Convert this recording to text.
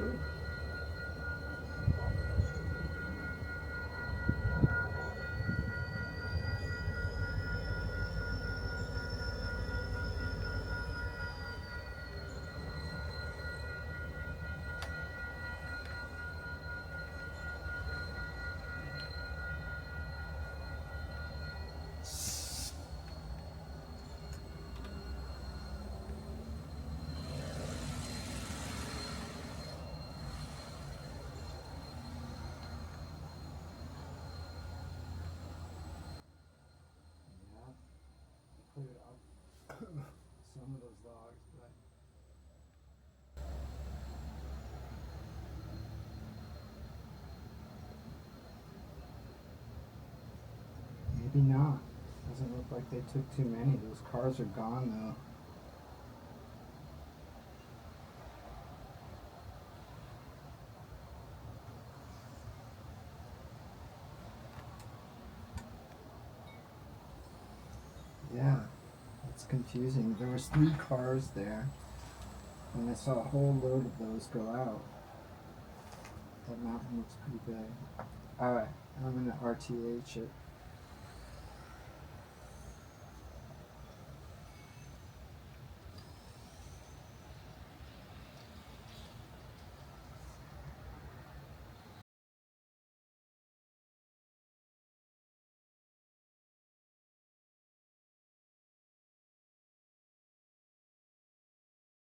Good. Yeah, cleared up some of those logs, but maybe not. Doesn't look like they took too many. Those cars are gone though. Yeah, it's confusing. There was 3 cars there, and I saw a whole load of those go out. That mountain looks pretty big. Alright, I'm gonna RTH it.